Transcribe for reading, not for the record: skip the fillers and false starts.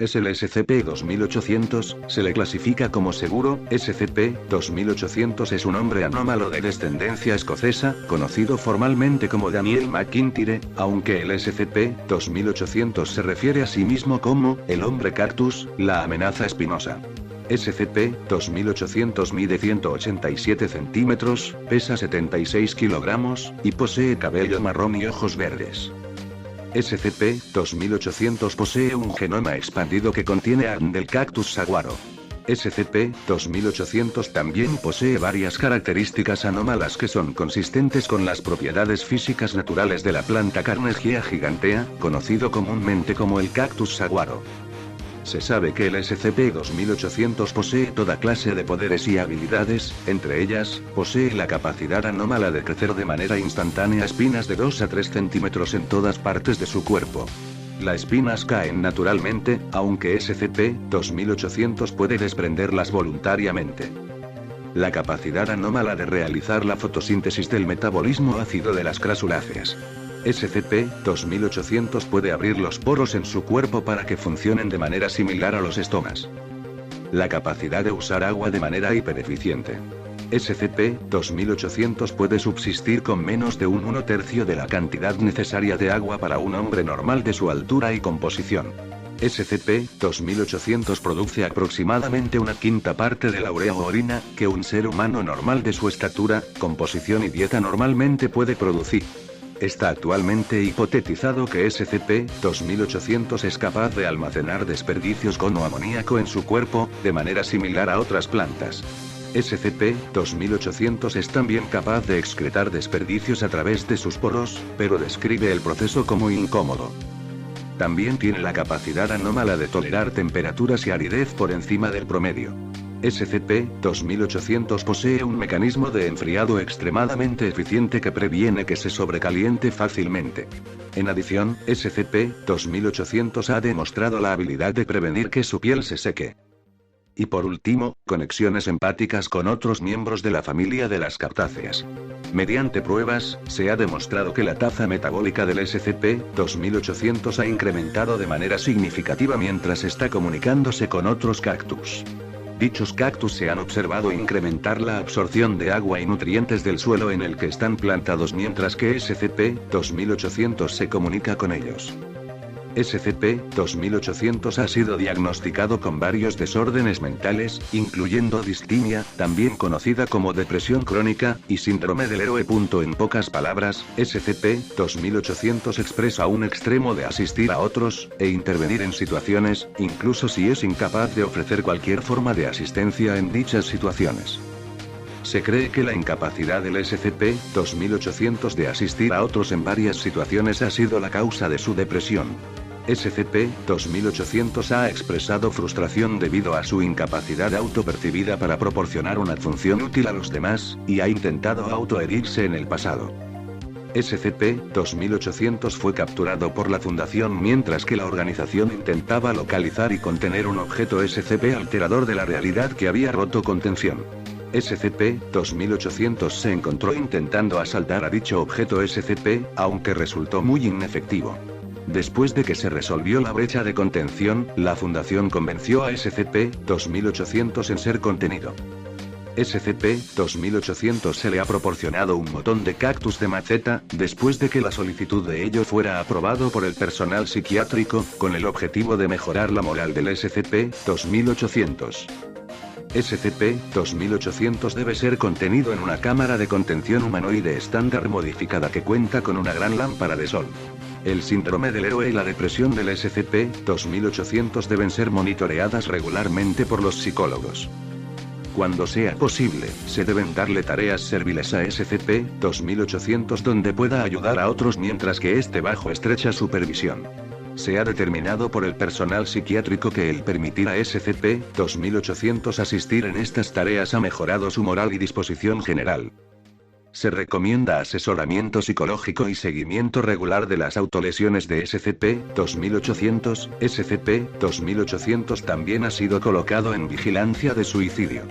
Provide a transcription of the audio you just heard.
Es el SCP-2800, se le clasifica como seguro. SCP-2800 es un hombre anómalo de descendencia escocesa, conocido formalmente como Daniel McIntyre, aunque el SCP-2800 se refiere a sí mismo como el hombre cactus, la amenaza espinosa. SCP-2800 mide 187 centímetros, pesa 76 kilogramos, y posee cabello marrón y ojos verdes. SCP-2800 posee un genoma expandido que contiene ADN del cactus saguaro. SCP-2800 también posee varias características anómalas que son consistentes con las propiedades físicas naturales de la planta Carnegie gigantea, conocido comúnmente como el cactus saguaro. Se sabe que el SCP-2800 posee toda clase de poderes y habilidades, entre ellas, posee la capacidad anómala de crecer de manera instantánea espinas de 2 a 3 centímetros en todas partes de su cuerpo. Las espinas caen naturalmente, aunque SCP-2800 puede desprenderlas voluntariamente. La capacidad anómala de realizar la fotosíntesis del metabolismo ácido de las crasuláceas. SCP-2800 puede abrir los poros en su cuerpo para que funcionen de manera similar a los estomas. La capacidad de usar agua de manera hipereficiente. SCP-2800 puede subsistir con menos de un 1/3 de la cantidad necesaria de agua para un hombre normal de su altura y composición. SCP-2800 produce aproximadamente 1/5 parte de la urea o orina que un ser humano normal de su estatura, composición y dieta normalmente puede producir. Está actualmente hipotetizado que SCP-2800 es capaz de almacenar desperdicios con amoníaco en su cuerpo, de manera similar a otras plantas. SCP-2800 es también capaz de excretar desperdicios a través de sus poros, pero describe el proceso como incómodo. También tiene la capacidad anómala de tolerar temperaturas y aridez por encima del promedio. SCP-2800 posee un mecanismo de enfriado extremadamente eficiente que previene que se sobrecaliente fácilmente. En adición, SCP-2800 ha demostrado la habilidad de prevenir que su piel se seque. Y por último, conexiones empáticas con otros miembros de la familia de las cactáceas. Mediante pruebas, se ha demostrado que la tasa metabólica del SCP-2800 ha incrementado de manera significativa mientras está comunicándose con otros cactus. Dichos cactus se han observado incrementar la absorción de agua y nutrientes del suelo en el que están plantados mientras que SCP-2800 se comunica con ellos. SCP-2800 ha sido diagnosticado con varios desórdenes mentales, incluyendo distimia, también conocida como depresión crónica, y síndrome del héroe. En pocas palabras, SCP-2800 expresa un extremo de asistir a otros, e intervenir en situaciones, incluso si es incapaz de ofrecer cualquier forma de asistencia en dichas situaciones. Se cree que la incapacidad del SCP-2800 de asistir a otros en varias situaciones ha sido la causa de su depresión. SCP-2800 ha expresado frustración debido a su incapacidad autopercibida para proporcionar una función útil a los demás, y ha intentado autoherirse en el pasado. SCP-2800 fue capturado por la Fundación mientras que la organización intentaba localizar y contener un objeto SCP alterador de la realidad que había roto contención. SCP-2800 se encontró intentando asaltar a dicho objeto SCP, aunque resultó muy inefectivo. Después de que se resolvió la brecha de contención, la Fundación convenció a SCP-2800 en ser contenido. SCP-2800 se le ha proporcionado un montón de cactus de maceta, después de que la solicitud de ello fuera aprobado por el personal psiquiátrico, con el objetivo de mejorar la moral del SCP-2800. SCP-2800 debe ser contenido en una cámara de contención humanoide estándar modificada que cuenta con una gran lámpara de sol. El síndrome del héroe y la depresión del SCP-2800 deben ser monitoreadas regularmente por los psicólogos. Cuando sea posible, se deben darle tareas serviles a SCP-2800 donde pueda ayudar a otros mientras que esté bajo estrecha supervisión. Se ha determinado por el personal psiquiátrico que el permitir a SCP-2800 asistir en estas tareas ha mejorado su moral y disposición general. Se recomienda asesoramiento psicológico y seguimiento regular de las autolesiones de SCP-2800. SCP-2800 también ha sido colocado en vigilancia de suicidio.